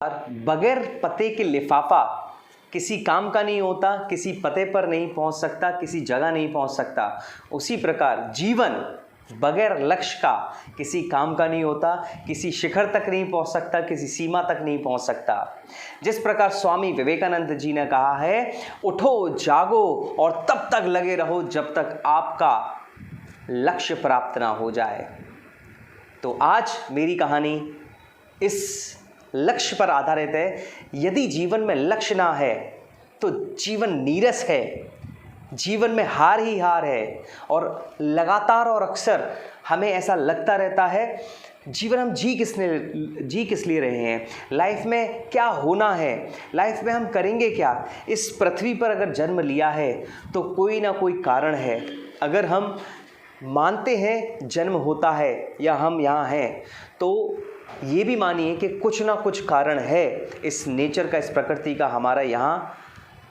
बगैर पते के लिफाफा किसी काम का नहीं होता, किसी पते पर नहीं पहुंच सकता, किसी जगह नहीं पहुंच सकता। उसी प्रकार जीवन बगैर लक्ष्य का किसी काम का नहीं होता, किसी शिखर तक नहीं पहुंच सकता, किसी सीमा तक नहीं पहुंच सकता। जिस प्रकार स्वामी विवेकानंद जी ने कहा है, उठो जागो और तब तक लगे रहो जब तक आपका लक्ष्य प्राप्त ना हो जाए। तो आज मेरी कहानी इस लक्ष्य पर आधारित है। यदि जीवन में लक्ष्य ना है तो जीवन नीरस है, जीवन में हार ही हार है। और लगातार और अक्सर हमें ऐसा लगता रहता है, जीवन हम जी किस लिए रहे हैं, लाइफ में क्या होना है, लाइफ में हम करेंगे क्या। इस पृथ्वी पर अगर जन्म लिया है तो कोई ना कोई कारण है। अगर हम मानते हैं जन्म होता है या हम यहाँ हैं, तो ये भी मानिए कि कुछ ना कुछ कारण है इस नेचर का, इस प्रकृति का हमारा यहाँ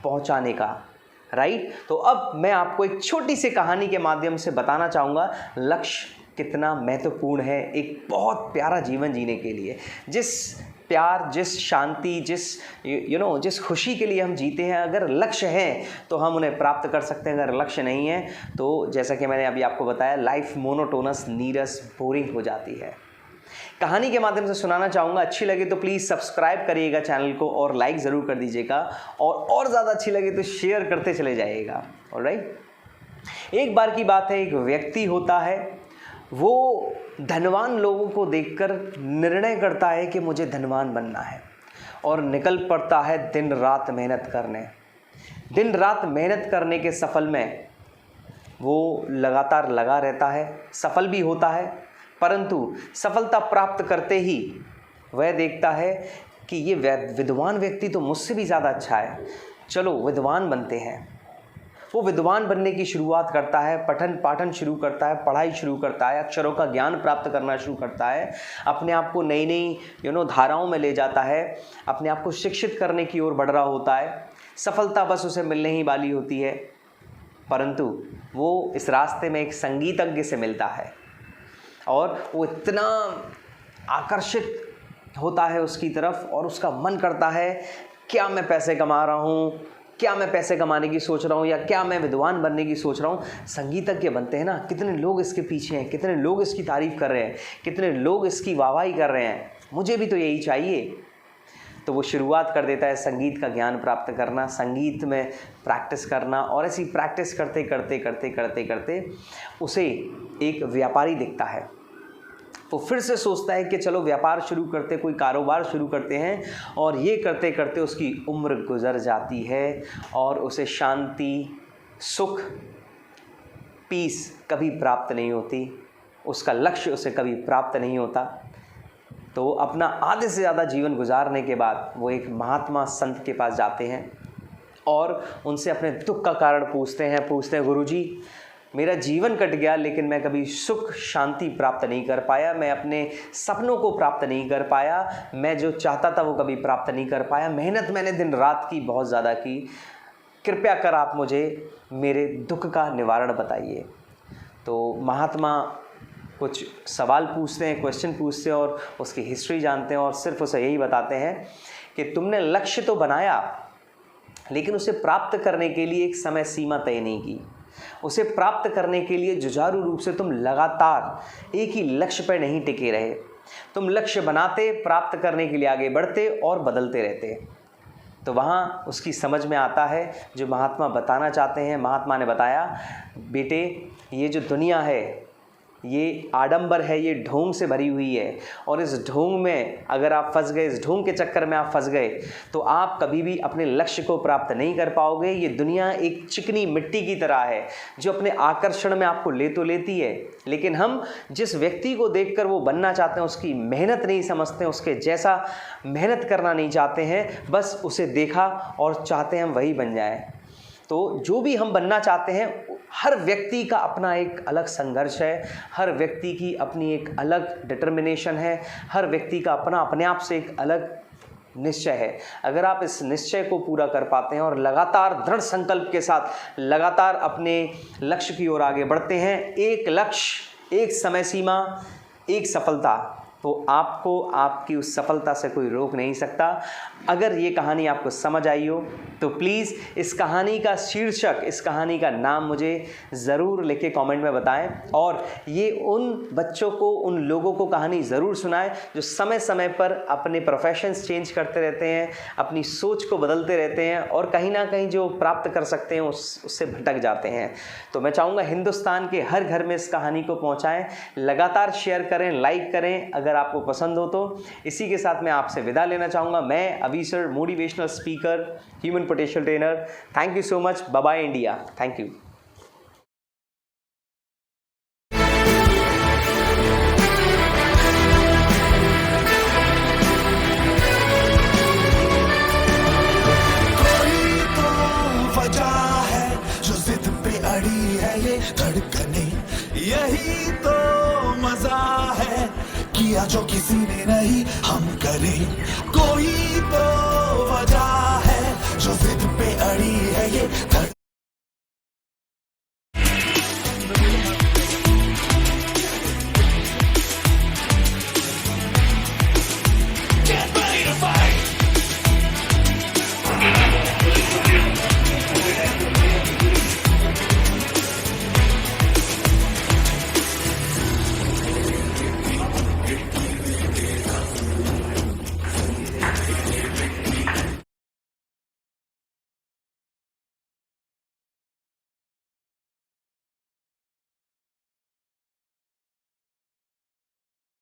पहुँचाने का, राइट। तो अब मैं आपको एक छोटी सी कहानी के माध्यम से बताना चाहूँगा लक्ष्य कितना महत्वपूर्ण है एक बहुत प्यारा जीवन जीने के लिए। जिस प्यार, जिस शांति, जिस खुशी के लिए हम जीते हैं, अगर लक्ष्य है तो हम उन्हें प्राप्त कर सकते हैं। अगर लक्ष्य नहीं है तो जैसा कि मैंने अभी आपको बताया, लाइफ मोनोटोनस, नीरस, बोरिंग हो जाती है। कहानी के माध्यम से सुनाना चाहूँगा। अच्छी लगे तो प्लीज़ सब्सक्राइब करिएगा चैनल को और लाइक ज़रूर कर दीजिएगा, और ज़्यादा अच्छी लगे तो शेयर करते चले जाइएगा। ऑलराइट। एक बार की बात है, एक व्यक्ति होता है, वो धनवान लोगों को देखकर निर्णय करता है कि मुझे धनवान बनना है, और निकल पड़ता है दिन रात मेहनत करने। दिन रात मेहनत करने के सफल में वो लगातार लगा रहता है, सफल भी होता है, परंतु सफलता प्राप्त करते ही वह देखता है कि ये विद्वान व्यक्ति तो मुझसे भी ज़्यादा अच्छा है, चलो विद्वान बनते हैं। वो विद्वान बनने की शुरुआत करता है, पठन पाठन शुरू करता है, पढ़ाई शुरू करता है, अक्षरों का ज्ञान प्राप्त करना शुरू करता है, अपने आप को नई नई धाराओं में ले जाता है, अपने आप को शिक्षित करने की ओर बढ़ रहा होता है। सफलता बस उसे मिलने ही वाली होती है, परंतु वो इस रास्ते में एक संगीतज्ञ से मिलता है और वो इतना आकर्षित होता है उसकी तरफ, और उसका मन करता है क्या मैं पैसे कमा रहा हूँ, क्या मैं पैसे कमाने की सोच रहा हूँ, या क्या मैं विद्वान बनने की सोच रहा हूँ। संगीतज्ञ बनते हैं ना, कितने लोग इसके पीछे हैं, कितने लोग इसकी तारीफ़ कर रहे हैं, कितने लोग इसकी वाहवाही कर रहे हैं, मुझे भी तो यही चाहिए। तो वो शुरुआत कर देता है संगीत का ज्ञान प्राप्त करना, संगीत में प्रैक्टिस करना, और ऐसी प्रैक्टिस करते करते करते करते करते उसे एक व्यापारी दिखता है। वो फिर से सोचता है कि चलो व्यापार शुरू करते, कोई कारोबार शुरू करते हैं, और ये करते करते उसकी उम्र गुजर जाती है और उसे शांति, सुख, पीस कभी प्राप्त नहीं होती, उसका लक्ष्य उसे कभी प्राप्त नहीं होता। तो अपना आधे से ज़्यादा जीवन गुजारने के बाद वो एक महात्मा संत के पास जाते हैं और उनसे अपने दुख का कारण पूछते हैं, गुरुजी मेरा जीवन कट गया, लेकिन मैं कभी सुख शांति प्राप्त नहीं कर पाया, मैं अपने सपनों को प्राप्त नहीं कर पाया, मैं जो चाहता था वो कभी प्राप्त नहीं कर पाया, मेहनत मैंने दिन रात की बहुत ज़्यादा की, कृपया कर आप मुझे मेरे दुख का निवारण बताइए। तो महात्मा कुछ सवाल पूछते हैं, क्वेश्चन पूछते हैं, और उसकी हिस्ट्री जानते हैं, और सिर्फ उसे यही बताते हैं कि तुमने लक्ष्य तो बनाया, लेकिन उसे प्राप्त करने के लिए एक समय सीमा तय नहीं की। उसे प्राप्त करने के लिए जुझारू रूप से तुम लगातार एक ही लक्ष्य पर नहीं टिके रहे। तुम लक्ष्य बनाते, प्राप्त करने के लिए आगे बढ़ते और बदलते रहते। तो वहाँ उसकी समझ में आता है जो महात्मा बताना चाहते हैं। महात्मा ने बताया, बेटे ये जो दुनिया है ये आडंबर है, ये ढोंग से भरी हुई है, और इस ढोंग में अगर आप फंस गए, इस ढोंग के चक्कर में आप फंस गए तो आप कभी भी अपने लक्ष्य को प्राप्त नहीं कर पाओगे। ये दुनिया एक चिकनी मिट्टी की तरह है जो अपने आकर्षण में आपको ले तो लेती है, लेकिन हम जिस व्यक्ति को देखकर वो बनना चाहते हैं उसकी मेहनत नहीं समझते, उसके जैसा मेहनत करना नहीं चाहते हैं, बस उसे देखा और चाहते हैं हम वही बन जाएं। तो जो भी हम बनना चाहते हैं, हर व्यक्ति का अपना एक अलग संघर्ष है, हर व्यक्ति की अपनी एक अलग डिटर्मिनेशन है, हर व्यक्ति का अपना अपने आप से एक अलग निश्चय है। अगर आप इस निश्चय को पूरा कर पाते हैं और लगातार दृढ़ संकल्प के साथ लगातार अपने लक्ष्य की ओर आगे बढ़ते हैं, एक लक्ष्य, एक समय सीमा, एक सफलता, तो आपको आपकी उस सफलता से कोई रोक नहीं सकता। अगर ये कहानी आपको समझ आई हो तो प्लीज़ इस कहानी का शीर्षक, इस कहानी का नाम मुझे ज़रूर लिख के कॉमेंट में बताएं, और ये उन बच्चों को, उन लोगों को कहानी ज़रूर सुनाएं जो समय समय पर अपने प्रोफेशंस चेंज करते रहते हैं, अपनी सोच को बदलते रहते हैं और कहीं ना कहीं जो प्राप्त कर सकते हैं उससे भटक जाते हैं। तो मैं चाहूँगा हिंदुस्तान के हर घर में इस कहानी को पहुँचाएँ, लगातार शेयर करें, लाइक करें अगर आपको पसंद हो तो। इसी के साथ मैं आपसे विदा लेना चाहूँगा। मैं अभी sir, motivational speaker, human potential trainer. Thank you so much. Bye bye India. Thank you.